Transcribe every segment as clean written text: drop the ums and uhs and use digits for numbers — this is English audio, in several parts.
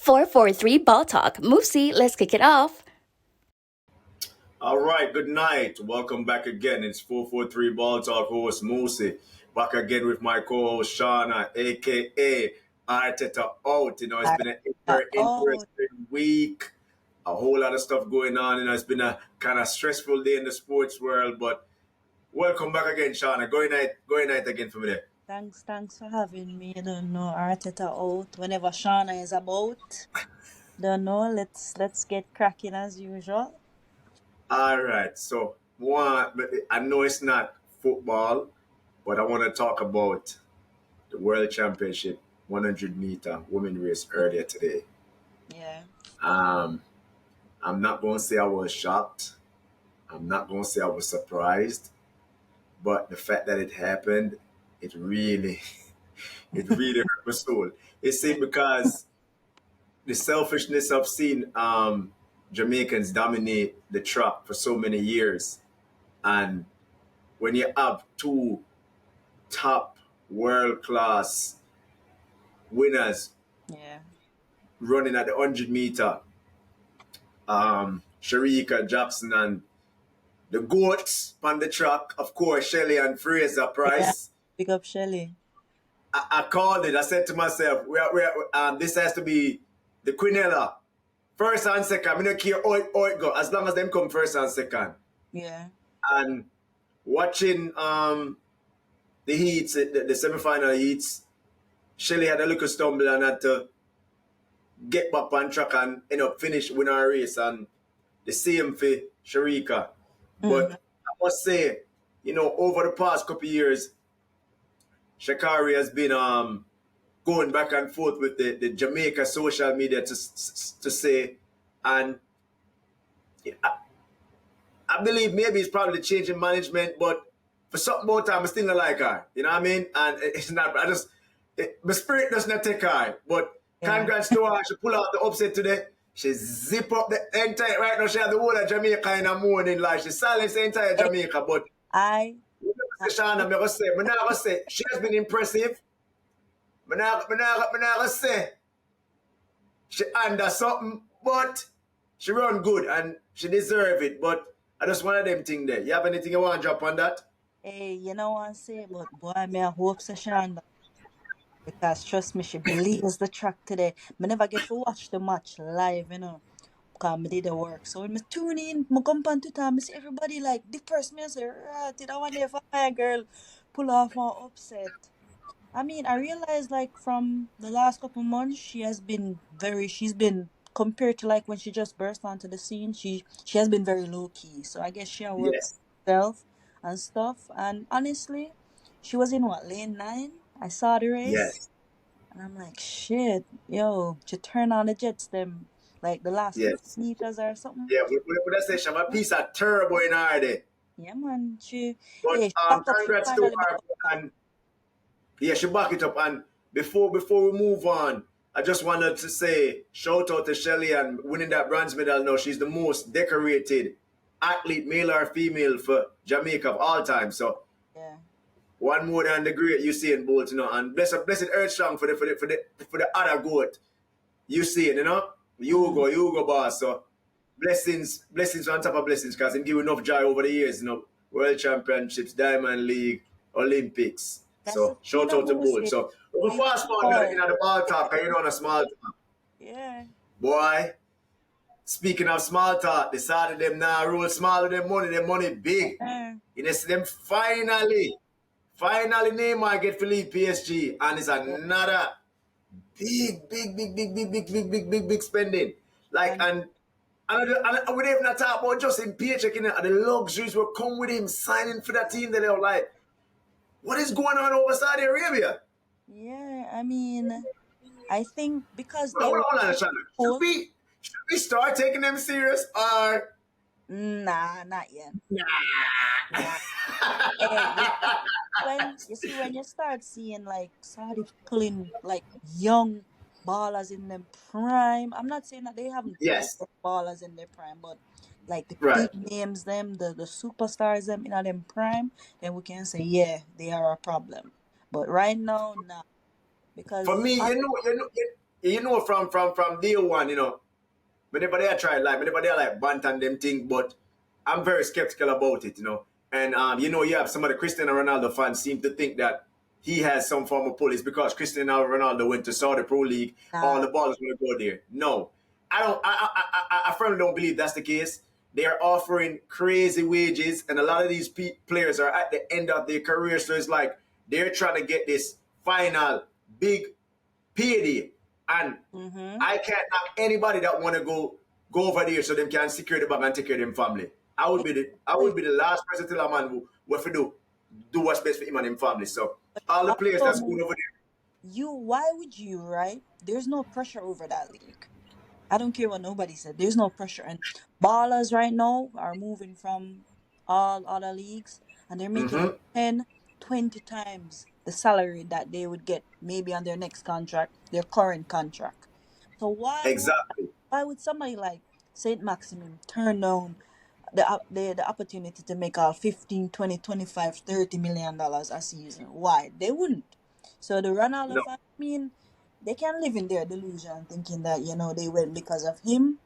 443 Ball Talk. Moosey, let's kick it off. All right, good night. Welcome back again. It's 443 Ball Talk host Moosey. Back again with my co-host Shauna, aka Arteta Out. It's been a very Oh, interesting week. A whole lot of stuff going on. It's been a kind of stressful day in the sports world. But welcome back again, Shauna. Going night again for me there. thanks for having me. You don't know Arteta out whenever Shauna is about. Don't know. Let's get cracking as usual. All right. So I know it's not football, but I want to talk about the World Championship 100-meter women race earlier today. Yeah. Um, I'm not going to say I was shocked. I'm not going to say I was surprised, but the fact that it happened, it really, it really hurt my soul. It's because the selfishness of seeing Jamaicans dominate the track for so many years, and when you have two top world class winners Yeah. running at the 100-meter, Sharika Jackson and the goats on the track, of course, Shelly Ann Fraser Yeah. Price. Pick up Shelly. I called it. I said to myself, this has to be the Quinella. First and second. I don't care how it go, as long as them come first and second. Yeah. And watching the heats, the semi-final heats, Shelly had a little stumble and had to get back on track and end up finish win our race. And the same for Sharika. But Mm. I must say, over the past couple of years, Shakari has been going back and forth with the Jamaica social media to say, and I believe maybe it's probably changing management, but for something more time, I still not like her. You know what I mean? And it's not, my spirit does not take her. But Yeah. congrats to her. She pull out the upset today. She zip up the entire, right now she has the whole of Jamaica in the morning, like she silenced the entire Jamaica. But I. Shauna, I'm going to say, she has been impressive. I'm not going to say she under something, but she run good and she deserve it. But I just one of them thing there. You have anything you want to drop on that? Hey, you know what I say, but boy, I hope so Shonda. Because trust me, she believes the track today. Me never get to watch the match live, Because I did the work. So when I tune in, I come on Twitter, I see everybody like, the first me I say, right, I want to fire girl pull off my upset. I mean, I realized like from the last couple months, she's been compared to like when she just burst onto the scene, she has been very low key. So I guess she works Yes. herself and stuff. And honestly, she was in what, lane 9? I saw the race. Yes. And I'm like, shit, yo, she turn on the jets them like the last 50 Yes. meters or something. Yeah, we say she have a piece of turbo in her there. Yeah, man. But She back up. She congrats to finally back her up now. and yeah, she back it up. And before we move on, I just wanted to say shout out to Shelly and winning that bronze medal now. She's the most decorated athlete, male or female, for Jamaica of all time. So Yeah. one more than the great Usain Bolt, and blessed earth strong for the other goat, Usain, Mm. you go boss. So blessings on top of blessings, because him give enough joy over the years, World Championships, Diamond League, Olympics. That's the So thing, shout out to Bolt. Mostly. So we He fast forward in spoiled. the ball talk, on a small talk. Yeah. Boy, speaking of small talk, they started them now rule small with them money big. Yeah. You know, see them finally Neymar get to leave PSG, and it's Yeah. another big spending. Like, And and we didn't even talk about just in paycheck, and the luxuries will come with him signing for that team that they're like, what is going on over Saudi Arabia? yeah, I mean, I think because they were Hold on, Shana. Should full. we start taking them serious or Nah, not yet. nah? Nah. Hey, when you start seeing like Saudi pulling like young ballers in them prime. I'm not saying that they haven't pulled Yes, ballers in their prime, but like the right. big names, the superstars, them in them prime, then we can say yeah, they are a problem. But right now, nah, For because me, you know, from day one, you know, whenever they try like, whenever they like bant and them thing, but I'm very skeptical about it, you know. And you know, you have some of the Cristiano Ronaldo fans seem to think that he has some form of pull. It's because Cristiano Ronaldo went to Saudi Pro League, all Nah. the balls will go there. No, I don't. I firmly don't believe that's the case. They are offering crazy wages, and a lot of these players are at the end of their career. So it's like they're trying to get this final big payday, and Mm-hmm. I can't knock anybody that want to go over there so them can secure the bag and take care of them family. I would Exactly. be the last person to tell a man who what to do what's best for him and him family. So all the players Also, that's going over there. why would you, right? There's no pressure over that league. I don't care what nobody said. There's no pressure. And ballers right now are moving from all other leagues and they're making Mm-hmm. 10, 20 times the salary that they would get maybe on their next contract, their current contract. So Exactly. why would somebody like Saint Maximin turn down the opportunity to make all 15, 20, 25, $30 million a season? Why? They wouldn't. So the Ronaldo No. fan, I mean, they can live in their delusion thinking that, they went because of him.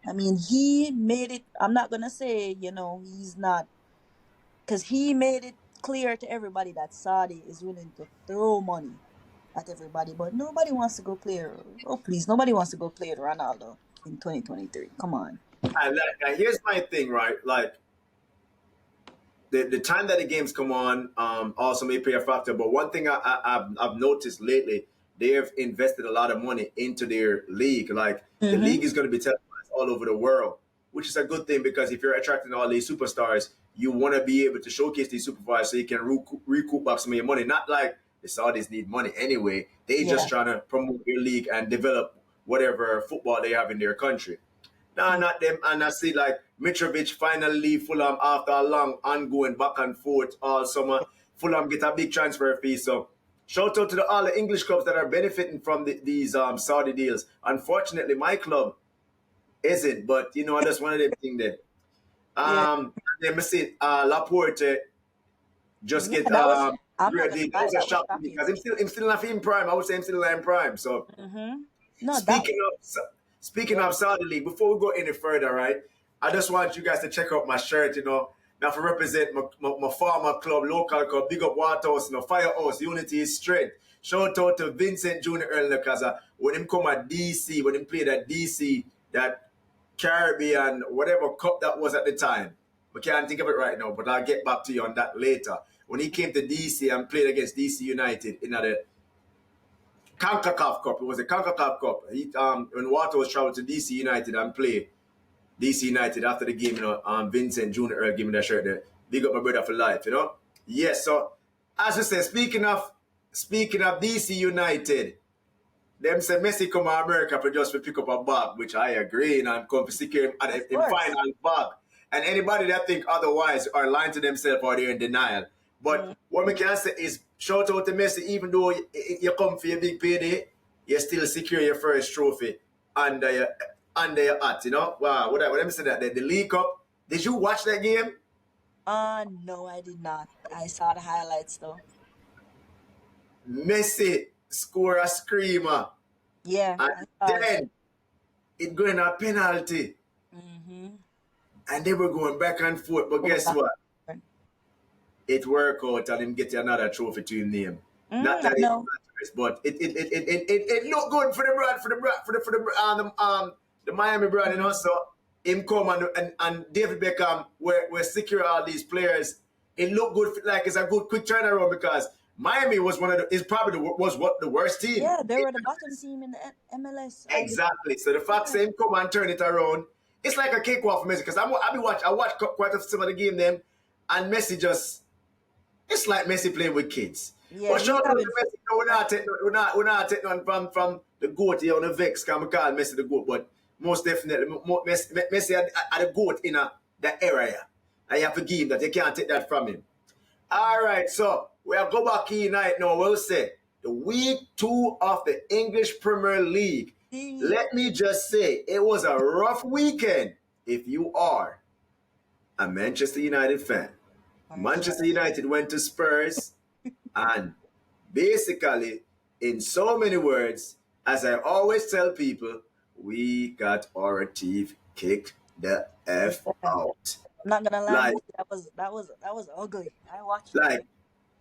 I mean, he made it, I'm not going to say, he's not, because he made it clear to everybody that Saudi is willing to throw money at everybody, but nobody wants to go play. Oh, please, nobody wants to go play with Ronaldo in 2023. Come on. And here's my thing, right? Like the time that the games come on also may play a factor. But one thing I've noticed lately, they have invested a lot of money into their league. Like the Mm-hmm. league is going to be televised all over the world, which is a good thing because if you're attracting all these superstars, you want to be able to showcase these superstars so you can recoup back some of your money. Not like the Saudis need money anyway. They just Yeah. trying to promote their league and develop whatever football they have in their country. No, not them. And I see like Mitrovic finally leave Fulham after a long ongoing back and forth all summer. Fulham get a big transfer fee. So shout out to all the English clubs that are benefiting from these Saudi deals. Unfortunately, my club isn't, but you know, that's one of them things there. Yeah. Then me see Laporte just Yeah, get that was, I'm not great gonna deal. That lie, was a that was shock to me shocking. because him still not in prime. I would say him still not in prime. So Mm-hmm. No, that, Speaking of speaking yeah, of Saudi League, before we go any further, right? I just want you guys to check out my shirt, you know. Now for represent my former club, local club, big up Waterhouse, you know, Firehouse, Unity is strength. Shout out to Vincent Jr. Earl because when him come at DC, when him played at DC, that Caribbean, whatever cup that was at the time. I can't think of it right now, but I'll get back to you on that later. When he came to DC and played against DC United in the CONCACAF Cup. It was a CONCACAF Cup. When Water was traveled to DC United and play DC United after the game, you know, Vincent Jr. Earl gave me that shirt there. Big up my brother for life, you know? Yes, so as I said, speaking of DC United, them say Messi come to America for just to pick up a bag, which I agree, and come to secure him of in course. final bag. And anybody that think otherwise are lying to themselves or they're in denial. Mm, But what we can say is shout out to Messi, even though you come for your big payday, you still secure your first trophy under your under your hat, you know? Wow, what I'm saying that the League Cup. Did you watch that game? no, I did not. I saw the highlights though. Messi score a screamer. Yeah, And I saw that. then it going a penalty. Mm-hmm. And they were going back and forth. But Going guess back. what? It worked out and him get another trophy to his name. Not I that it know. matters, but it looked good for the brand, the Miami brand, you know. Mm, So him come and David Beckham were secure all these players. It looked good, like it's a good quick turnaround because Miami was one of the is probably was what the worst team. yeah, they were the bottom team in the MLS, I believe. Exactly. So the fact Yeah. same come and turn it around, it's like a cakewalk for Messi because I watch quite a some of the game them, and Messi just it's like Messi playing with kids. Yeah, But he's shout out having to fun. Messi. No, we're not taking on from the goat here on the vex. Can we call Messi the goat? But most definitely, Messi are the goat in that area. And you have to give him that. You can't take that from him. All right, so we'll go back here night now. We'll say the week 2 of the English Premier League. See, Let me just say it was a rough weekend if you are a Manchester United fan. for Manchester sure. United went to Spurs and basically, in so many words, as I always tell people, we got our teeth kicked the Yeah. F out. I'm not gonna lie, Like, Moose, that was ugly. I watched the like, game.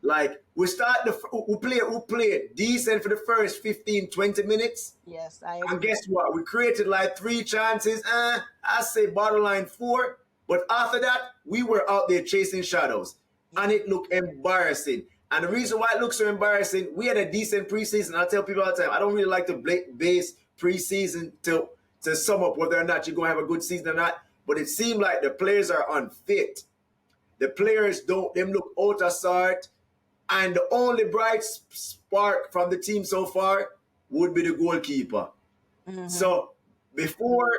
like we play decent for the first 15, 20 minutes. Yes, I And agree. guess what? We created like 3 chances. I say borderline 4. But after that, we were out there chasing shadows. And Yeah. it looked embarrassing. And the reason why it looks so embarrassing, we had a decent preseason. I tell people all the time, I don't really like to base preseason to sum up whether or not you're going to have a good season or not. But it seemed like the players are unfit. The players them look out of sort. And the only bright spark from the team so far would be the goalkeeper. Mm-hmm. So before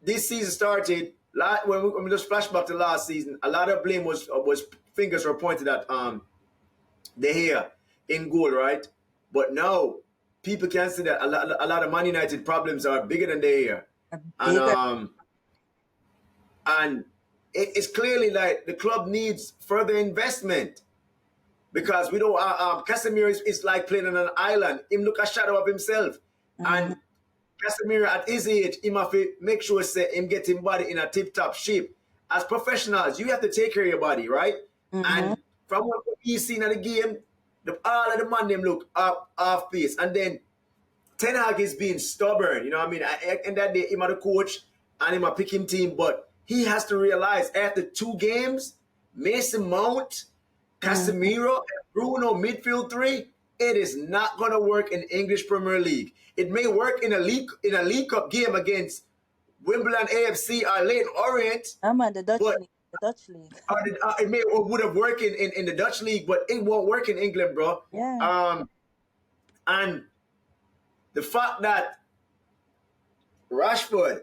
this season started, when we just flashback to last season, a lot of blame was fingers were pointed at De Gea in goal, right? But now people can see that a lot of Man United problems are bigger than De Gea, A and bigger. it's clearly like the club needs further investment because we don't. Casemiro is like playing on an island. Him look a shadow of himself, Mm-hmm. and Casemiro at his age, him have to make sure say him get him body in a tip-top shape. As professionals, you have to take care of your body, right? Mm-hmm. And from what we seen in the game, all of the man them look up off pace. And then Ten Hag is being stubborn, you know what I mean? And that day, him are the coach and him a picking team, but he has to realize after 2 games, Mason Mount, Mm-hmm. Casemiro, and Bruno midfield 3, it is not going to work in English Premier League. It may work in a League Cup game against Wimbledon AFC or Leyton Orient, I'm at the Dutch but league. The Dutch league. it may or would have worked in the Dutch league, but it won't work in England, bro. Yeah. And the fact that Rashford,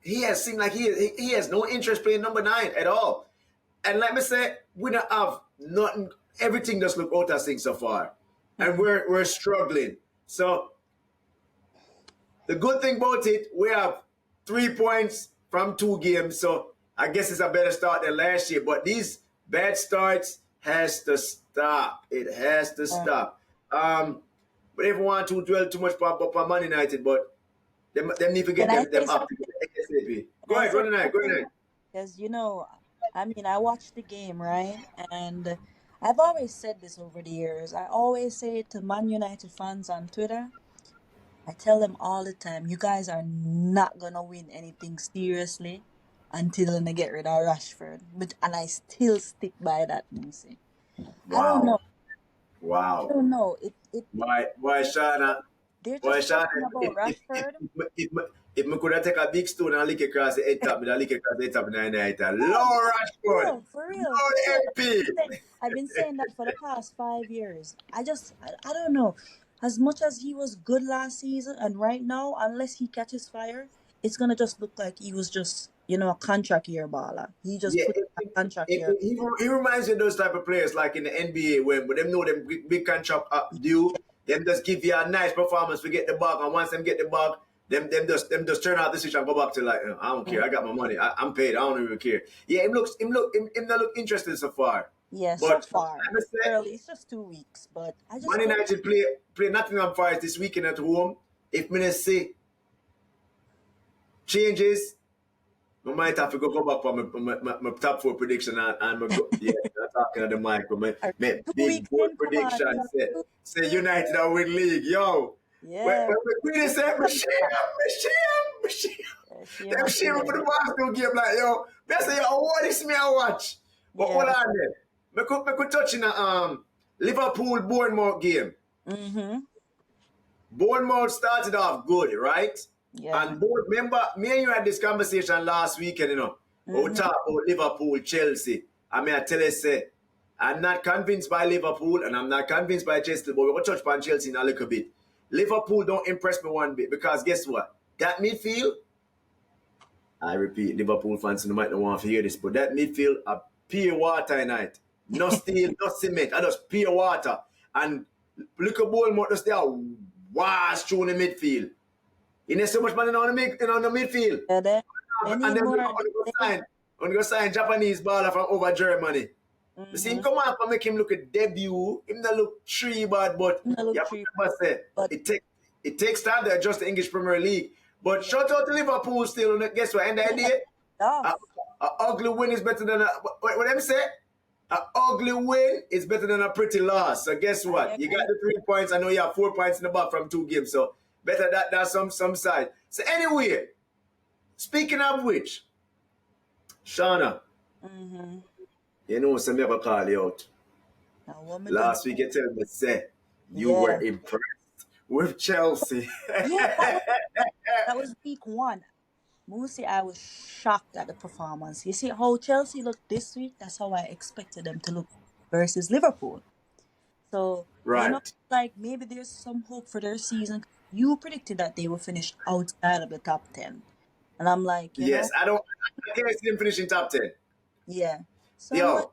he has seemed like he has no interest playing number 9 at all. And let me say, we don't have nothing. Everything just look out of sync so far, and Mm-hmm. we're struggling. So the good thing about it, we have 3 points from 2 games. So I guess it's a better start than last year. But these bad starts has to stop. It has to stop. But everyone want to dwell too much on Man United, but them need to Can get I them say up something? to ASAP. Go Can I ahead, say run tonight. Go something? ahead. Because I mean, I watched the game, right? And I've always said this over the years. I always say it to Man United fans on Twitter. I tell them all the time, you guys are not gonna win anything seriously until they get rid of Rashford. And I still stick by that, Lucy. I don't know. Wow. I Wow. don't know. It Why, Shana? they're Why, just Shana? talking about Rashford. If me could have take a big stone and lick across the head top, me lick across the head top in the night. No, Lord Rashford, for real, for Lord real. MP. I've been saying that for the past 5 years. I don't know. As much as he was good last season, and right now, unless he catches fire, it's gonna just look like he was just, a contract year baller. He just Yeah, put in a contract year. he reminds you of those type of players like in the NBA when them know them big contract due, them just give you a nice performance to get the bag, and once them get the bag, them just turn out the switch and go back to like I don't care, I got my money, I'm paid, I don't even care. Yeah, him not look interested so far, Yeah, so but far. let me say, Early, it's just 2 weeks, but I just Man hope. United play Nottingham Forest this weekend at home. If me say changes, I might have to go back for my top 4 prediction and my yeah, I'm talking at the mic, but Uh, my two big weeks bold in, come on. prediction say United are win league, yo. Yeah, When they say Michelle, yeah, she them must be shame for there. the Barstool game like yo. They say yo, what is me I watch? But hold Yeah. on then. Me could touch in a Liverpool Bournemouth game. Mm-hmm. Bournemouth started off good, right? Yeah. And remember, me and you had this conversation last weekend, where we Mm-hmm. talked about Liverpool, Chelsea. I mean, I tell you, say, I'm not convinced by Liverpool and I'm not convinced by Chelsea, but we're going to touch on Chelsea in a little bit. Liverpool don't impress me one bit because guess what? That midfield, I repeat, Liverpool fans might not want to hear this, but that midfield, a pure water tonight. No steel, no cement, I just pure water. And look at Bournemouth, just there, wash through the midfield. You need so much money on the midfield. Yeah, they And need then more. we're go sign Japanese baller from over Germany. You see him Mm-hmm. come on and make him look a debut. Him not look tree bad, but Look you have to cheap, remember say but it take It takes time to adjust the English Premier League. But shout out to Liverpool still. Guess what? End of the day, Tough. a ugly win is better than what them say? An ugly win is better than a pretty loss. So guess what? You got the 3 points. I know you have 4 points in the back from 2 games. So better that some side. So anyway, speaking of which, Shauna, you know, some never call you out. Last week you tell me say you were impressed with Chelsea. That was week 1. Moosey, I was shocked at the performance. You see how Chelsea looked this week? That's how I expected them to look versus Liverpool. So, Right. like maybe there's some hope for their season. You predicted that they will finish outside of the top 10. And I'm like, you know, I can't see them finishing top 10. yeah. So I'm like, Yo,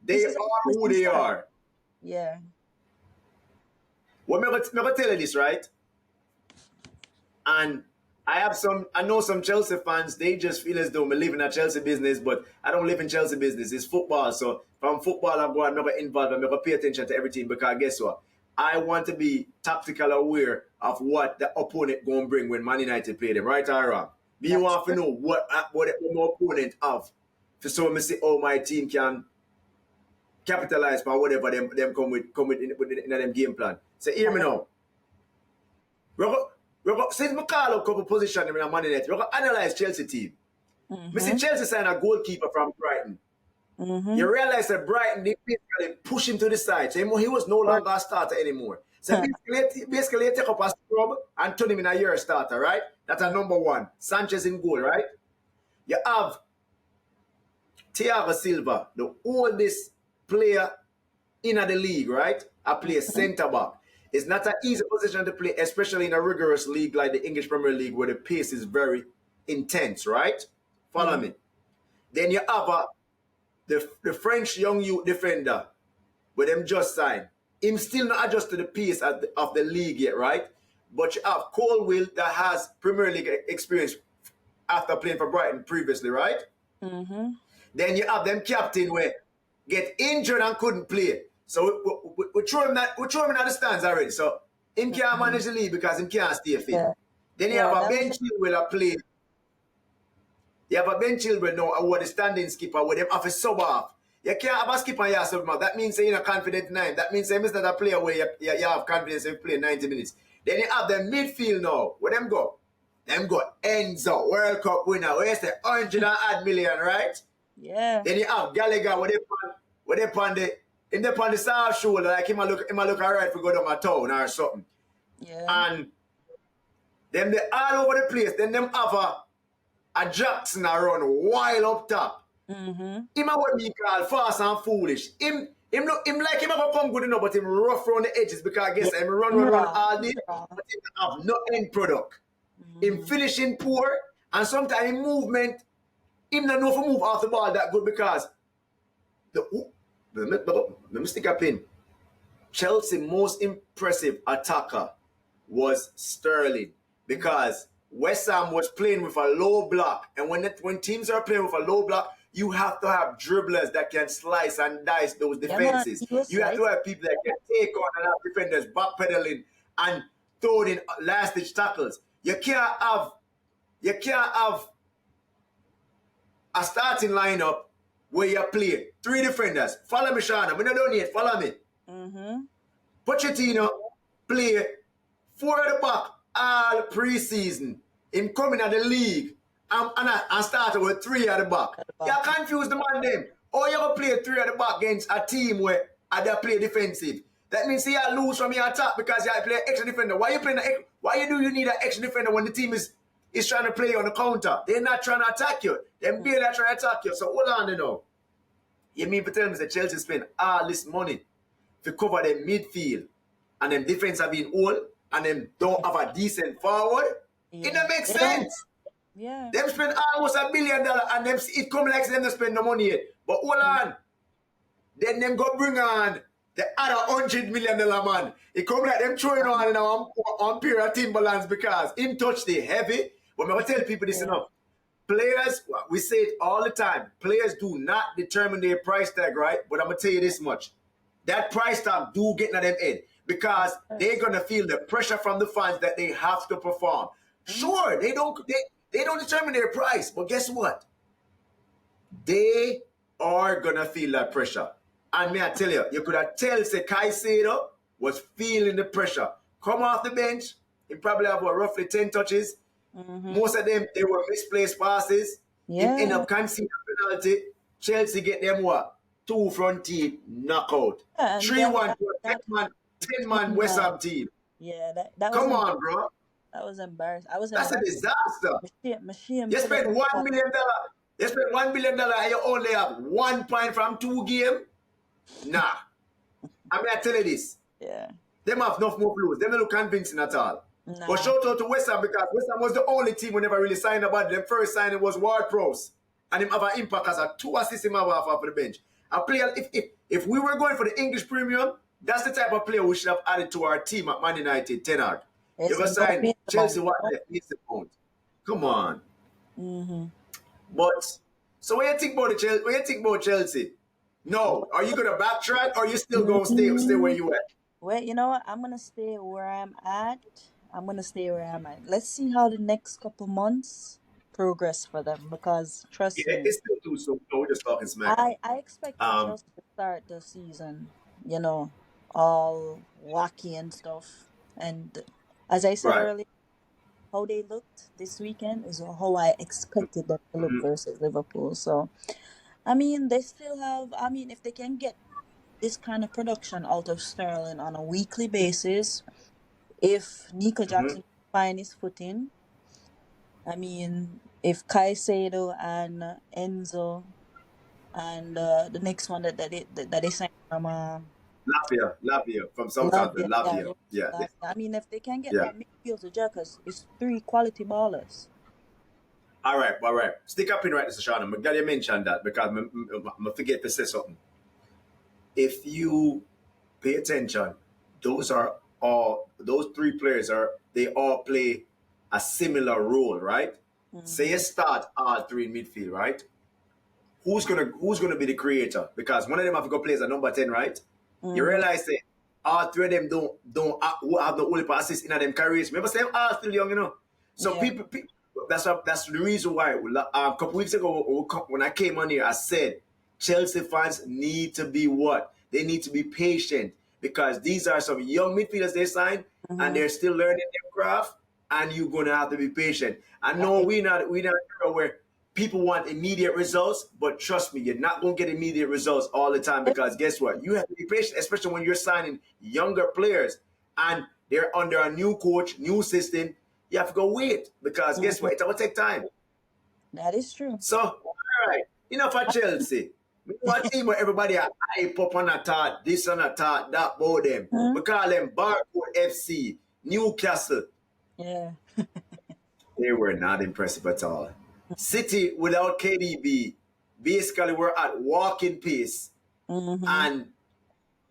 they this is are who they are. yeah. Well, I'm gonna tell you this, right? And I know some Chelsea fans, they just feel as though I'm living a Chelsea business, but I don't live in Chelsea business. It's football. So from football, I'm never involved. I'm never pay attention to everything because guess what? I want to be tactical aware of what the opponent going to bring when Man United play them, right or wrong. Me want to know what my opponent have. So I say, oh, my team can capitalize on whatever them come with in them game plan. So hear me now. Since we call up a couple positions in Man United, we're going to analyze Chelsea team. We see Chelsea sign a goalkeeper from Brighton. You realize that Brighton, they basically push him to the side. So he was no longer a starter anymore. So basically they take up a scrub and turn him in a year starter, right? That's a number 1. Sanchez in goal, right? You have Thiago Silva, the oldest player in the league, right? I play centre back. It's not an easy position to play, especially in a rigorous league like the English Premier League where the pace is very intense, right? Follow me. Then you have the French young youth defender where them just signed. Him still not adjusted to the pace of the league yet, right? But you have Colwill that has Premier League experience after playing for Brighton previously, right? Then you have them captain where get injured and couldn't play. So we throw him in the stands already. So him can't manage the league because him can't stay fit. Yeah. Then you have a Ben Chilwell play. You have a Ben Chilwell now who are the standing skipper where them have a sub off. You can't have a skipper and you have sub him out. That means you're not confident in him. That means you're not a player where you have confidence if you play 90 minutes. Then you have the midfield now. Where them go? Them go Enzo, World Cup winner. Where's the 100 million, right? Yeah. Then you have Gallagher where they on the south shoulder, like him a look alright for go down my town or something. Yeah. And them they all over the place. Then them have a Jackson around wild up top. Him a what we call fast and foolish. Him like him a come good enough, but him rough around the edges because I guess him run all day, but him have no end product. Him finishing poor, and sometimes in movement, him not know if move off the ball that good because let me stick a pin. Chelsea's most impressive attacker was Sterling because West Ham was playing with a low block. And when teams are playing with a low block, you have to have dribblers that can slice and dice those defenses. You have to have people that can take on and have defenders backpedaling and throwing in last-ditch tackles. You can't have a starting lineup where you play 3 defenders. Follow me, Shauna. We not done yet. Follow me. Pochettino play 4 at the back all pre-season. Him coming at the league and started with 3 at the back. You confuse the man them. Or you go play 3 at the back against a team where they play defensive. That means you lose from your attack because you play extra defender. Why you need an extra defender when the team is trying to play on the counter? They're not trying to attack you. They're barely trying to attack you. So hold on, you know. You mean to tell me that Chelsea spend all this money to cover their midfield and them defense have been old and them don't have a decent forward? It don't make sense. Yeah. Them spend almost $1 billion and them it come like them to spend no money yet. But hold on. Then them go bring on the other $100 million man. It come like them throwing on pair of Timberlands because him touch the heavy. But I'm going to tell people this enough. Players, we say it all the time, players do not determine their price tag, right? But I'm going to tell you this much. That price tag do get in them head. because they're course. gonna feel the pressure from the fans that they have to perform. Mhm. Sure, they don't determine their price, but guess what? They are gonna feel that pressure. And may I tell you, you could have tell say Caicedo was feeling the pressure. Come off the bench, he probably have what, roughly 10 touches. Mhm. Most of them they were misplaced passes. Him end Yeah. up conceding a penalty. Chelsea get them what? Two front team knockout. Yeah, and that 3-1 that to a that 10 man 10 West man. Ham team. Yeah, that was Come on, bro. that was embarrassing. I was That's a embarrassed. disaster. Machine You for the spend $1 million. You spend $1 billion and you only have 1 point from 2 games. Nah. I mean, I tell you this. Yeah. Them have enough more lose. Them don't look convincing at all. But Nah. shout out to West Ham because West Ham was the only team who never really signed about them. First signing was Ward-Prowse. And him have an impact as a 2 assists him have off the bench. A player, if we were going for the English premium, that's the type of player we should have added to our team at Man United, Ten Hag. You It's ever no sign mean Chelsea amount, what no. left? It's the pound. Come on. Mm-hmm. But so when you think about Chelsea, no, are you gonna backtrack or are you still gonna stay where Mm, you at? well, you know what? I'm gonna stay where I'm at. I'm gonna stay where I'm at. Let's see how the next couple months progress for them because trust Yeah, me, it's still too soon. No, we're just talking smack. I expect for Um, Chelsea to start the season, all wacky and stuff. And as I said right. earlier, how they looked this weekend is how I expected them to look Mhm. versus Liverpool. So I mean, they still have. I mean, if they can get this kind of production out of Sterling on a weekly basis, if Nico Mhm. Jackson find his footing, I mean, if Caicedo and Enzo and the next one that they signed from Lavia from Southampton. Lavia, yeah, Lavia. Yeah, Lavia. I mean, if they can get yeah. that midfield to jack us, it's three quality ballers. All right, all right. Stick up in right, Mr. Sean. I'm glad you mentioned that because I forget to say something. If you pay attention, those three players they all play a similar role, right? Say you Mm-hmm. start all three in midfield, right? Who's gonna be the creator? Because one of them have to go play as a number 10, right? You Mm-hmm. realize that all three of them don't have the only assist in them careers. Remember, say all still young, So Yeah. people that's the reason why a couple weeks ago when I came on here, I said Chelsea fans need to be what? They need to be patient because these are some young midfielders they signed and Mm-hmm. they're still learning their craft and you're gonna have to be patient. I know we not where people want immediate results, but trust me, you're not gonna get immediate results all the time because guess what? You have to be patient, especially when you're signing younger players and they're under a new coach, new system. You have to go wait because guess Mm-hmm. what? It will take time. That is true. So, all right, enough for Chelsea. We want a team where everybody are hype up on a thought, this and a thought, that about them. Mhm. We call them Barcode FC, Newcastle. Yeah. They were not impressive at all. City without KDB basically were at walking pace. Mm-hmm. And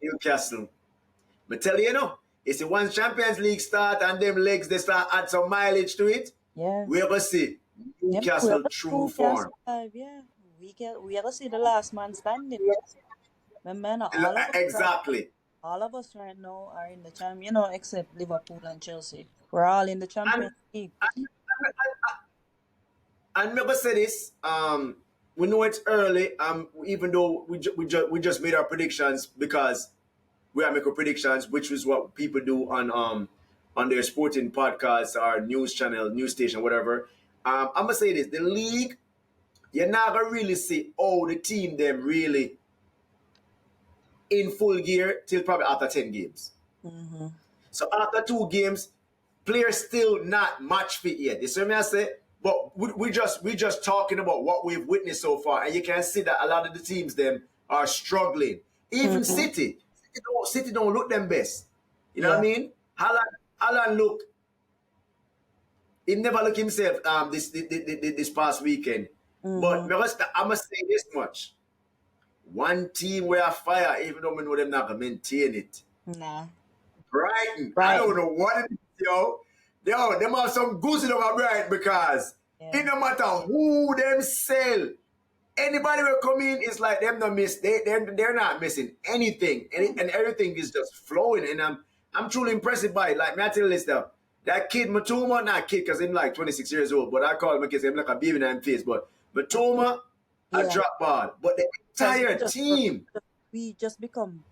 Newcastle, but tell you, it's the once Champions League start and them legs they start add some mileage to it, Yeah. we ever see Yeah, we Newcastle ever true two can form. survive, yeah. We ever see the last man standing. Remember, Exactly. all of us right now are in the except Liverpool and Chelsea. We're all in the And Champions League. and never say this. We know it's early. Even though we just made our predictions because we are making predictions, which is what people do on their sporting podcasts or news channel, news station, whatever. I'm gonna say this: the league, you're not gonna really see the team them really in full gear till probably after 10 games. Mm-hmm. So after 2 games, players still not match fit yet. You see what I say? But we just talking about what we've witnessed so far, and you can see that a lot of the teams them are struggling. Even Mm-hmm. City don't look them best. You know what I Yeah. mean? Haaland look. He never look himself this past weekend. But Mm-hmm. I must say this much: one team where I fire, even though we know them not gonna maintain it. Nah. Brighton. I don't Brighton. know what it is, yo. Yo, them have some goose over Brighton because it Yeah. no matter who them sell, anybody will come in, it's like them no miss. They're not missing anything. And everything is just flowing. And I'm truly impressed by it. Like, me I tell you this stuff. That kid, Matoma, not kid, because he's like 26 years old, but I call him a kid, I'm like a baby in his face. But Matoma, a Yeah, drop ball. But the because entire team, we just become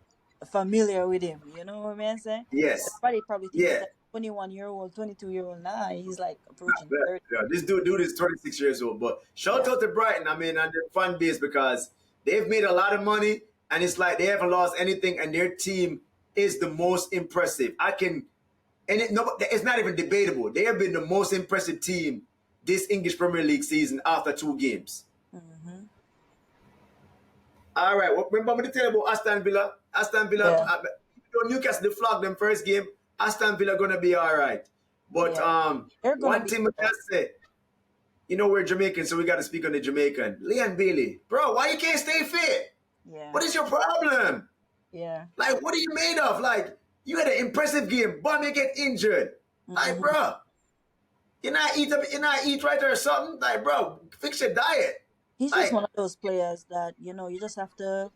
familiar with him. You know what I'm saying? yes, Everybody probably think he's yeah. like 21-year-old, 22-year-old. Nah, he's like approaching 30. Yeah, this dude is 26 years old. But shout Yeah. out to Brighton, I mean, and their fan base because they've made a lot of money and it's like they haven't lost anything and their team is the most impressive. It's not even debatable. They have been the most impressive team this English Premier League season after 2 games. Mm-hmm. All right, well, remember me to tell you about Aston Villa? Aston Villa, Yeah. Newcastle, they flogged them first game. Aston Villa going to be all right. But Yeah. They're gonna one be. thing I can say, you know we're Jamaican, so we got to speak on the Jamaican. Leon Bailey, bro, why you can't stay fit? Yeah. What is your problem? Yeah. Like, what are you made of? Like, you had an impressive game, but you get injured. Like, Mm-hmm. bro, you not eat right or something. Like, bro, fix your diet. He's just Like, one of those players that you just have to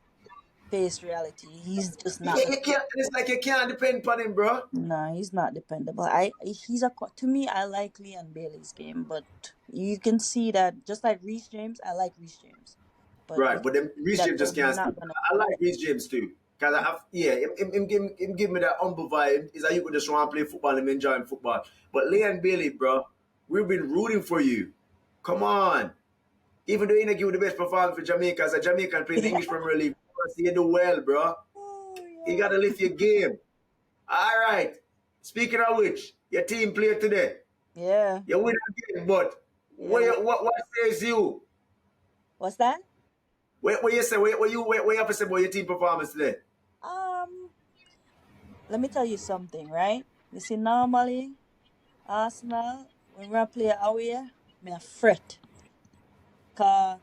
face reality. He's just not. you can't. It's like you can't depend on him, bro. No, he's not dependable. To me, I like Leon Bailey's game, but you can see that just like Reece James, I like Reece James, but you Right, can but then see Reece that James they're just can't not sleep. gonna. I like Reece James too. Cause him give me that humble vibe. Is that you could just want to play football and enjoying football. But Leon Bailey, bro, we've been rooting for you. Come on. Even though you didn't give the best performance for Jamaica, as a Jamaican playing the Yeah. English Premier League, you do well, bro. Oh, You gotta lift your game. All right. Speaking of which, your team played today. yeah. You win again, but Yeah. what says you? What's that? What you say? What you have to say about your team performance today? Um, Let me tell you something, right? You see, normally Arsenal when we play away, me a fret. Cause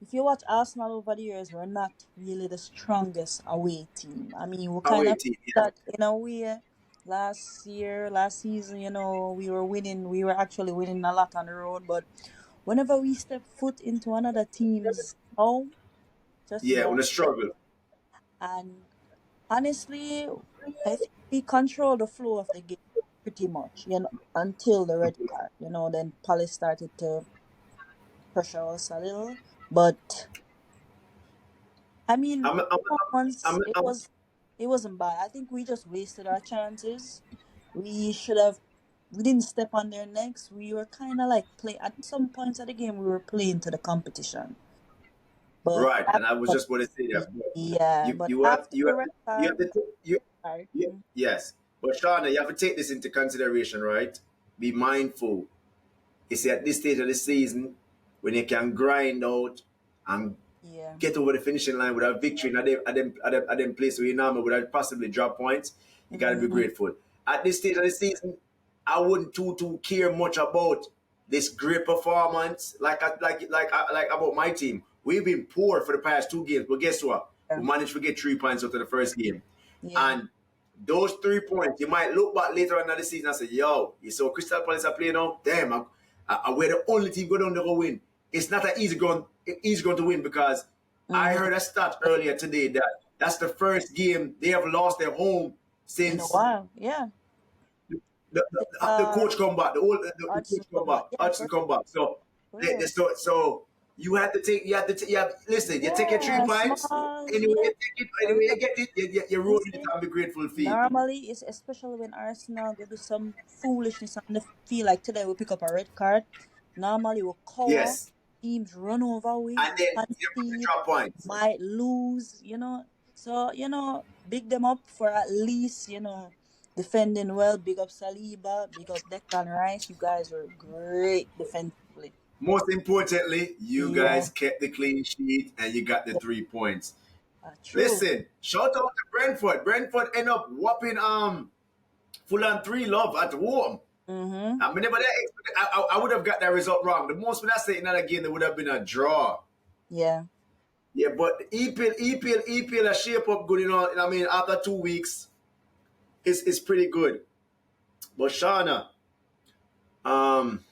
if you watch Arsenal over the years, we're not really the strongest away team. I mean, we kind Away of team, yeah. that in a way. Last season, we were winning. We were actually winning a lot on the road. But whenever we step foot into another team's home, just Yeah, on know. the struggle. And honestly, I think we control the flow of the game pretty much, until the red card. Then Palace started to pressure us a little. But I mean, I'm, I'm, once I'm, I'm, it wasn't bad. I think we just wasted our chances. We should have. We didn't step on their necks. We were kind of like play at some points of the game. We were playing to the competition, but right, and I was just going to say that. yeah, You but you have after you the have red you have card, to you, sorry. you yes, but Shauna, you have to take this into consideration, right? Be mindful. You see, at this stage of the season, when you can grind out and Yeah. get over the finishing line with a victory in a them place where you normally would have possibly drop points, you gotta be Mm-hmm. grateful. At this stage of the season, I wouldn't too care much about this great performance like about my team. We've been poor for the past 2 games, but guess what? Yeah. We managed to get 3 points out of the first game. Yeah. And those 3 points, you might look back later on in the season and say, yo, you saw Crystal Palace are playing now? Damn, we're the only team going down there to win. It's not an easy going to win because I Mm-hmm. heard a stat earlier today that that's the first game they have lost at home In a since while, yeah. the coach come back, the Hudson coach come come back. back, Yeah, Hudson come back. So, real. so listen, you take your three Yeah, points. smalls. Anyway, Yeah, you take it, for anyway, real. you get it, you You roll with it see, and be grateful for it. normally it's especially when Arsenal go do some foolishness on the field. Like today, we pick up a red card. Normally, we cover Yes. teams, run over we, And then you concede, drop points. might lose. So big them up for at least defending well. Big up Saliba, big up Declan Rice. You guys were great defensively. Most importantly, you Yeah, guys kept the clean sheet and you got the 3 points. true. Listen, shout out to Brentford. Brentford end up whopping Fulham 3 love at home. Mm-hmm. I mean, but I would have got that result wrong. The most when I say in that game, there would have been a draw. Yeah. Yeah, but EPL has shape up good, I mean, after 2 weeks, it's pretty good. But Shauna, um,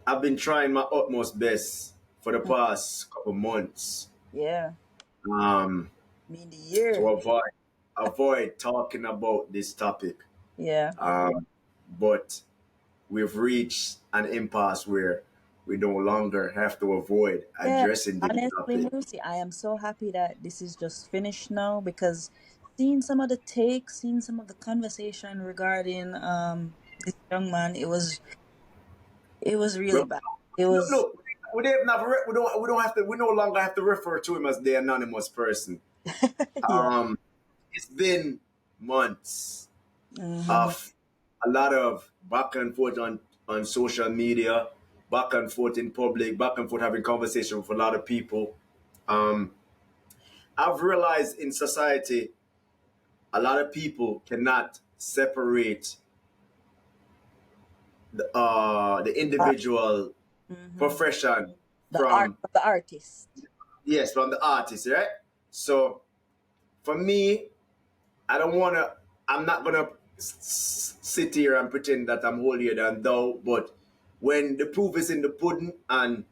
I've been trying my utmost best for the past couple months. Yeah. Um, The to year. avoid talking about this topic. Yeah. Um, but we've reached an impasse where we no longer have to avoid Yeah. addressing this Honestly, topic. Moosey, I am so happy that this is just finished now because seeing some of the takes, seeing some of the conversation regarding this young man, it was really Well, bad. It look, was look, we didn't have, we don't have to, we no longer have to refer to him as the anonymous person. yeah. Um, it's been months Mm-hmm. of a lot of back and forth on social media, back and forth in public, back and forth having conversation with a lot of people. Um, I've realized in society, a lot of people cannot separate the individual Mm-hmm. profession The art from, of the artist. yes, from the artist, right? So for me, I don't want to, I'm not going to sit here and pretend that I'm holier than thou, but when the proof is in the pudding and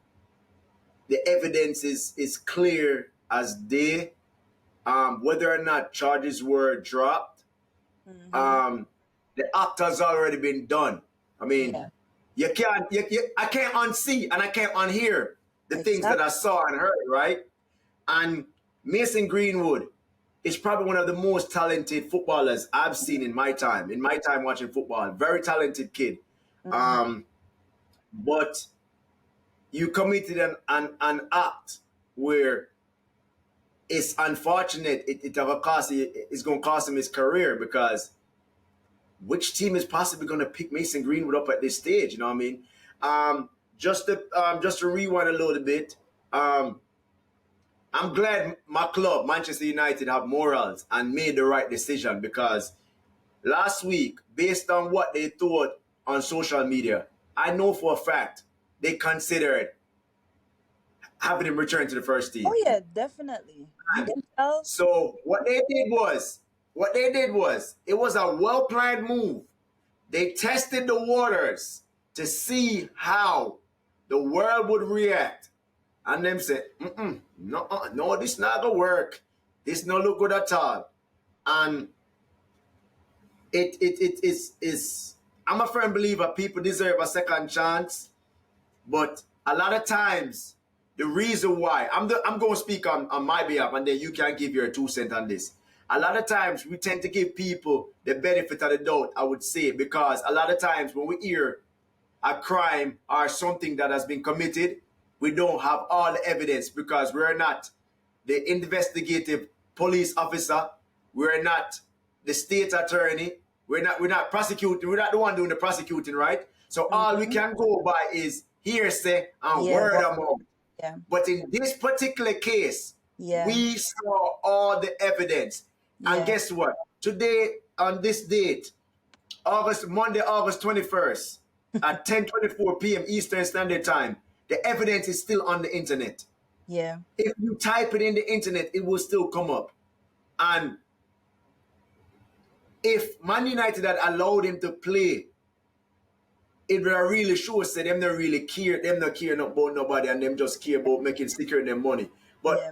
the evidence is clear as day, whether or not charges were dropped, Mm-hmm. um, the act has already been done. I mean, Yeah. I can't unsee and I can't unhear the things that Exactly. I saw and heard, right? And Mason Greenwood is probably one of the most talented footballers I've seen in my time watching football. Very talented kid. Mm-hmm. Um, but you committed an act where it's unfortunate it's going to cost him his career because which team is possibly going to pick Mason Greenwood up at this stage? You know what I mean? Just to rewind a little bit, um, I'm glad my club, Manchester United, have morals and made the right decision because last week, based on what they thought on social media, I know for a fact they considered having him return to the first Oh team. yeah, definitely. Themselves. So what they did was, it was a well planned move. They tested the waters to see how the world would react. And them said, no, no, this not gonna work. This no look good at all. And it is I'm a firm believer people deserve a second chance, but a lot of times the reason why I'm going to speak on my behalf, and then you can give your 2 cents on this. A lot of times we tend to give people the benefit of the doubt, I would say, because a lot of times when we hear a crime or something that has been committed, we don't have all the evidence because we're not the investigative police officer, we're not the state attorney, we're not prosecuting, we're not the one doing the prosecuting, right? So all we Mm-hmm. can go by is hearsay and Yeah. word of mouth. Yeah. But in this particular case, Yeah. we saw all the evidence. And Yeah. guess what? Today, on this date, Monday, August 21st, at 10:24 p.m. Eastern Standard Time, the evidence is still on the internet. Yeah. If you type it in the internet, it will still come up. And if Man United had allowed him to play, it would really show say them not really care, them not care about nobody, and them just care about making secure their money. Yeah.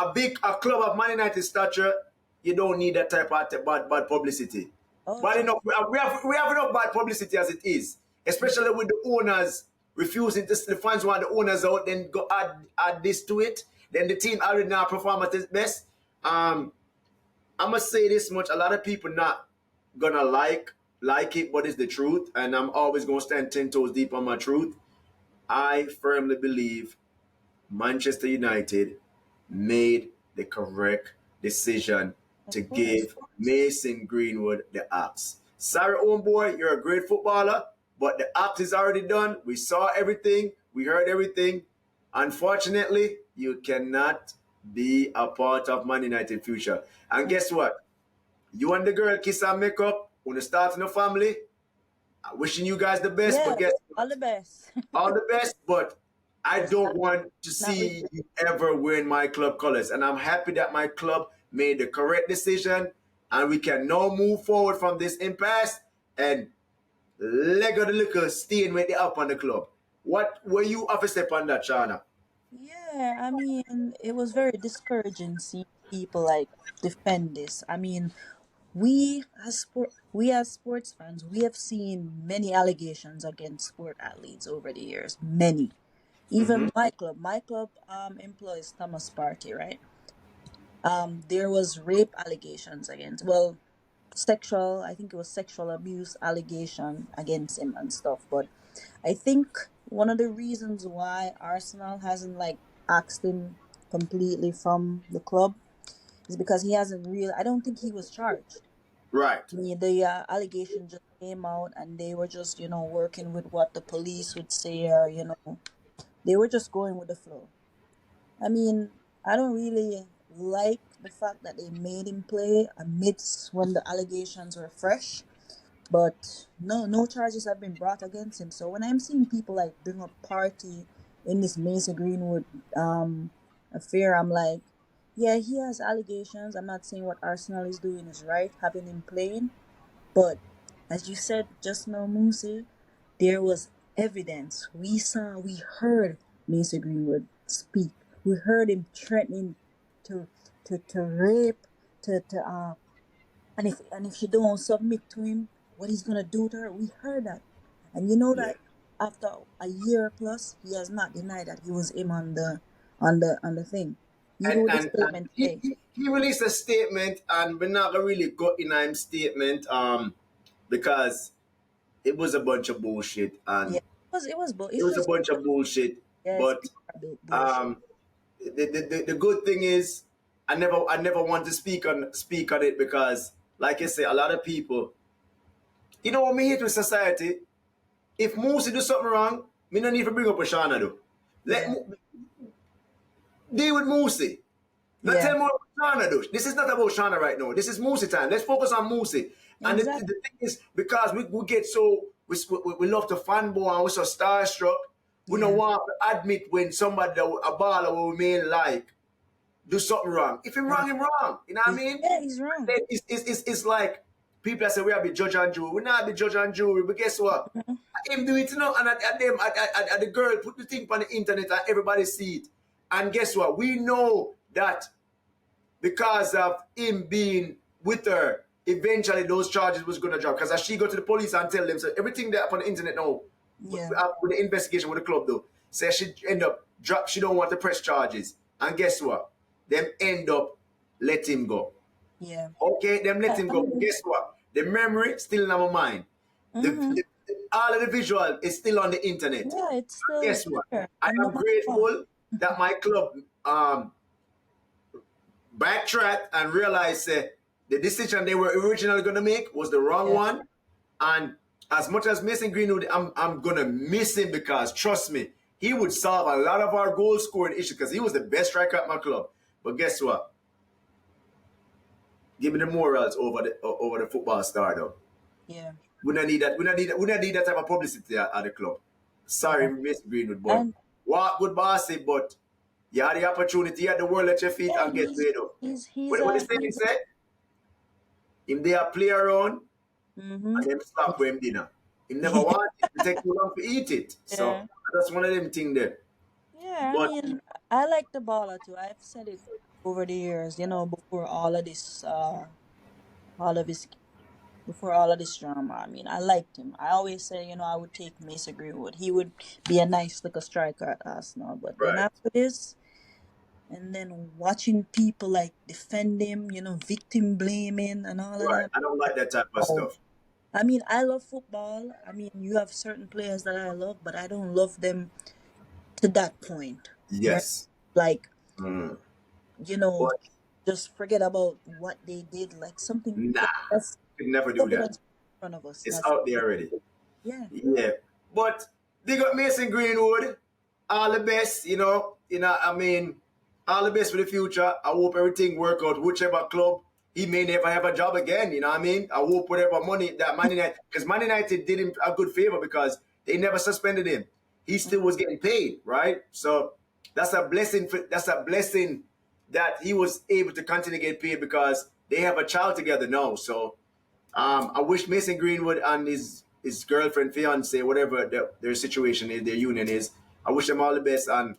But a club of Man United stature, you don't need that type of bad publicity. Oh, But trust. enough, we have enough bad publicity as it is, especially with the owners refusing to. The fans want the owners out, then go add this to it. Then the team already now perform at its best. I must say this much: a lot of people not gonna like it, but it's the truth, and I'm always gonna stand 10 toes deep on my truth. I firmly believe Manchester United made the correct decision Of to course. give Mason Greenwood the axe. Sorry, own boy, you're a great footballer, but the axe is already done. We saw everything, we heard everything. Unfortunately, you cannot be a part of Man United future. And guess what? You and the girl kiss and make up when you start in a family. I'm wishing you guys the best, Yeah. but guess All the what? best. All the best, but I Just don't want to not with see you ever wearing my club colors. And I'm happy that my club made the correct decision and we can now move forward from this impasse and Lego the little staying with the up on the club. What were you off a step on that, Shana? Yeah, I mean, it was very discouraging seeing people like defend this. I mean, we as sports fans, we have seen many allegations against sport athletes over the years. Many. Mm-hmm. Even my club employs Thomas Party, right? There was rape allegations against, well, sexual, I think it was sexual abuse allegation against him and stuff. But I think one of the reasons why Arsenal hasn't like axed him completely from the club is because he hasn't real. I don't think he was charged. Right. The allegation just came out, and they were just working with what the police would say, or they were just going with the flow. I mean, I don't really like the fact that they made him play amidst when the allegations were fresh, but no charges have been brought against him. So when I'm seeing people like bring up Party in this Mason Greenwood affair, I'm like, yeah, he has allegations. I'm not saying what Arsenal is doing is right, having him playing, but as you said just now, Moosey, there was evidence. We heard Mason Greenwood speak. We heard him threatening to to rape, to and if she don't submit to him, what he's gonna do to her. We heard that, and you know Yeah. that after a year plus, he has not denied that he was him on the thing. He And wrote the and statement he, today. he released a statement, and we're not gonna really go in his statement because it was a bunch of bullshit, Yeah, and it it's was a just bunch of bullshit. yeah, it's But PR bullshit. um, the good thing is, I never want to speak on it because, like I say, a lot of people, what me hate with society. If Moose do something wrong, me no need to bring up a Shana do. Let Yeah, Mo- Deal with Moosey. Not yeah, tell me what Shana do. This is not about Shana right now. This is Moosey time. Let's focus on Moosey. And the exactly. thing is, because we get so, we love to fanboy and we're so starstruck, we don't Yeah, want to admit when somebody, a baller we may like, do something wrong. If him yeah. wrong, him wrong. You know what I mean? He's wrong. Then it's like people that say we are be judge and jury. We not be judge and jury, but guess what? Mhm. Him do it, and at the girl put the thing on the internet and everybody see it. And guess what? We know that because of him being with her, eventually those charges was gonna drop. Because as she go to the police and tell them, so everything that up on the internet now, Yeah, with the investigation with the club though, say she end up drop. She don't want to press charges, and guess what? Them end up let him go. yeah. Okay, them let him I go. But mean, guess what? The memory still in our mind. mm-hmm. All of the visual is still on the internet. Yeah, it's And still guess what? there, I and no am matter what. grateful that my club backtracked and realized the decision they were originally going to make was the wrong Yeah, one. And as much as Mason Greenwood, I'm going to miss him because, trust me, he would solve a lot of our goal scoring issues because he was the best striker at my club. But guess what? Give me the morals over the football star, though. yeah, We don't need that. We don't need that type of publicity at the club. Sorry, yeah. Mr. Greenwood, but And what good boss say, but you had the opportunity, you had the world at your feet yeah, and get paid up. he's What the a saying said? If they are play around mm-hmm. and them stop for him dinner. He never want it to take too long to eat it. So Yeah, that's one of them things there. yeah. I But mean, I like the baller too. I've said it over the years. Before all of this, all of his before all of this drama. I mean, I liked him. I always say, I would take Mason Greenwood. He would be a nice little striker at Arsenal. But then right, after this, and then watching people like defend him, victim blaming and all of right. that. I don't like that type of Oh, stuff. I mean, I love football. I mean, you have certain players that I love, but I don't love them to that point, right? Yes. Like, Mm. you know, But just forget about what they did. Like something nah, that's could never do that. evidence in front of us. It's That's out there already. yeah, Yeah. But big up Mason Greenwood. All the best, I mean, all the best for the future. I hope everything work out. Whichever club, he may never have a job again, you know what I mean? I hope whatever money that Man United, because Man United did him a good favor because they never suspended him. He still was getting paid, right? So that's a blessing. That's a blessing that he was able to continue to get paid because they have a child together now. So I wish Mason Greenwood and his girlfriend, fiance, whatever their situation is, their union is. I wish them all the best, and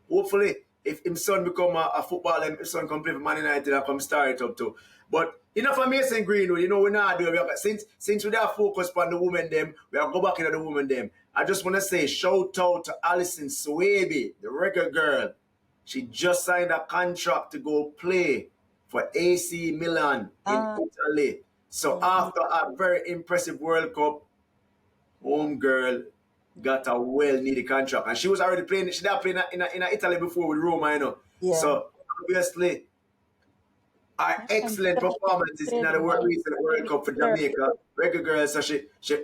hopefully if his son become a footballer, and his son come play for Man United and come start it up too. But enough for Mason Greenwood, we not do it. Since we are focused on the women them, we are go back into the women them. I just want to say shout out to Alison Swaby, the reggae girl. She just signed a contract to go play for AC Milan in Italy. So after a very impressive World Cup, home girl got a well-needed contract. And she was already playing, she had played in Italy before with Roma. Yeah. So obviously, our excellent performances in the recent World Cup for Jamaica, reggae girl, so she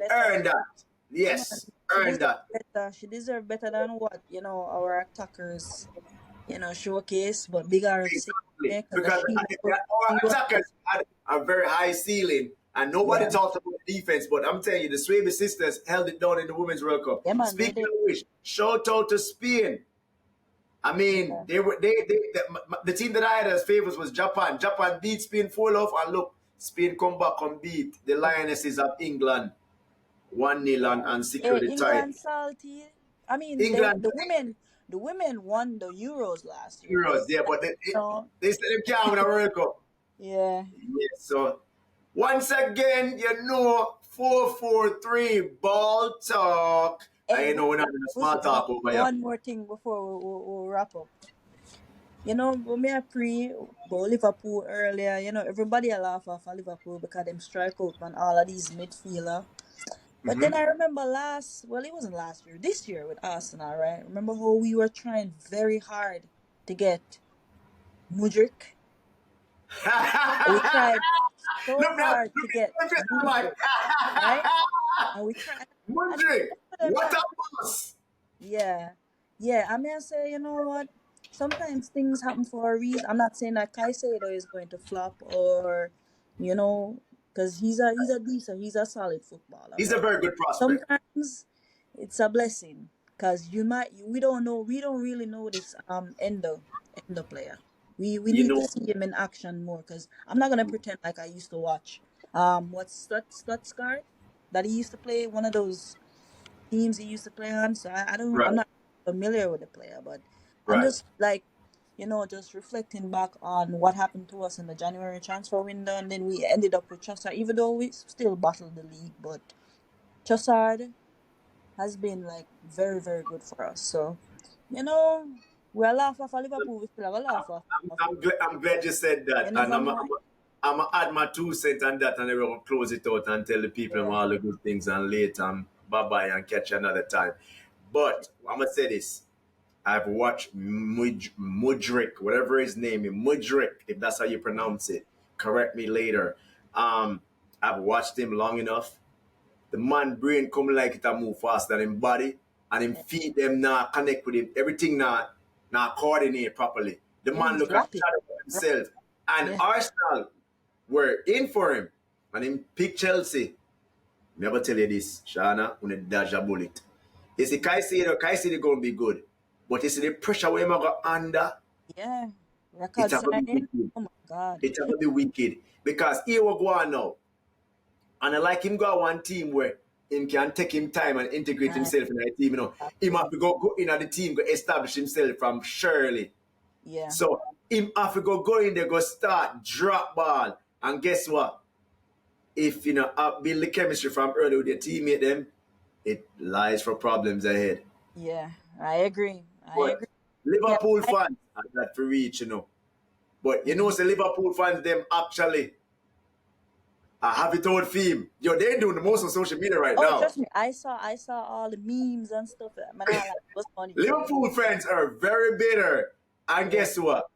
earned that. Yes, earned that. She deserved better than what, our attackers, showcase, but bigger Exactly. Because our attackers had a very high ceiling and nobody talked about defense, but I'm telling you, the Swaby sisters held it down in the Women's World Cup. Yeah, man, Speaking of which, shout out to Spain. I mean, the team that I had as favorites was Japan. Japan beat Spain 4-0, and look, Spain come back and beat the Lionesses of England 1-0 and secure the title. England salty. I mean, England, the women won the Euros last year. Euros, yeah, but they said they can't win a World Cup. Yeah. So once again, 443 ball talk. I know we're not in a small talk over here. One more thing before we wrap up. When me a pre go Liverpool earlier, everybody a laugh off of Liverpool because them strike out on all of these midfielder. But then I remember it wasn't last year, this year with Arsenal, right? Remember how we were trying very hard to get Mudryk? We tried so hard to get Mudryk, right? And we tried. Mudryk, what a boss! Yeah. I mean, I say, you know what? Sometimes things happen for a reason. I'm not saying that Caicedo is going to flop or, because he's a solid footballer. He's a very good prospect. Sometimes it's a blessing because we don't really know this Endo player. We need to see him in action more because I'm not gonna pretend like I used to watch what's Stuttgart that he used to play, one of those teams he used to play on. So I'm not familiar with the player, but I'm just like, just reflecting back on what happened to us in the January transfer window, and then we ended up with Trossard, even though we still battled the league, but Trossard has been like very, very good for us. So, we're laugh off of Liverpool, we still have a laugh off. I'm glad you said that. And I'm gonna add my 2 cents on that, and then we'll close it out and tell the people all the good things and later bye-bye and catch you another time. But I'm gonna say this. I've watched Mudryk, whatever his name is, Mudryk, if that's how you pronounce it. Correct me later. I've watched him long enough. The man brain come like it and move faster than him body, and him feet them not connect with him. Everything not coordinate properly. The man look at himself. And Arsenal were in for him, and him pick Chelsea. Never tell you this, Shana, when they dodge a bullet. You see, Caicedo gonna be good. But you see the pressure where him go under. Yeah. It's gonna be wicked. Oh my God. It's gonna be wicked. Because he will go on now. And I like him go one team where him can take him time and integrate himself in the team. Him have to go in at the team, go establish himself from Shirley. Yeah. So him have to go in there, go start, drop ball. And guess what? If build the chemistry from early with your teammate them, it lies for problems ahead. Yeah, I agree. Liverpool fans are that for reach, But say Liverpool fans them actually have it out theme. They're doing the most on social media right now. Trust me, I saw all the memes and stuff. Man, it was funny. Liverpool fans are very bitter. And guess what?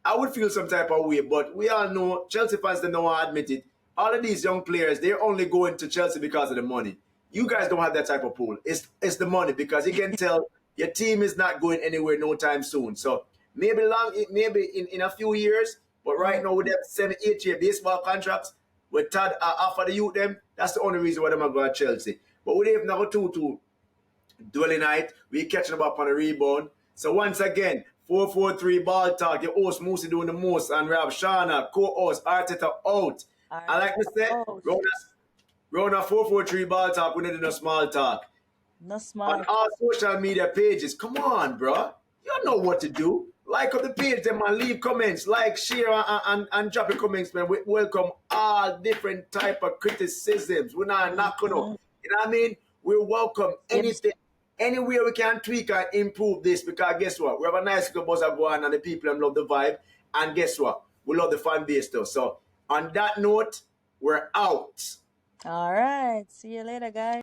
I would feel some type of way, but we all know Chelsea fans don't want to admit it. All of these young players, they're only going to Chelsea because of the money. You guys don't have that type of pull. It's the money, because you can tell your team is not going anywhere no time soon. So maybe in a few years, but right now with them 7-8 year baseball contracts with Todd offer the youth them, that's the only reason why they're going to Chelsea. But we have number 2 dueling night. We catching them up on a rebound. So once again, 443 ball talk. Your host Moosey doing the most, and we have Shana, co-host Arteta out. I like to say, round a 443 ball talk, we need no small talk. No small. On all social media pages, come on, bro. You know what to do. Like up the page, them and leave comments, like, share, and drop your comments, man. We welcome all different type of criticisms. We're not knocking up. You know what I mean? We welcome Yes. anything, anywhere we can tweak and improve this. Because guess what? We have a nice little buzz of one, and the people love the vibe. And guess what? We love the fan base too. So on that note, we're out. All right. See you later, guys.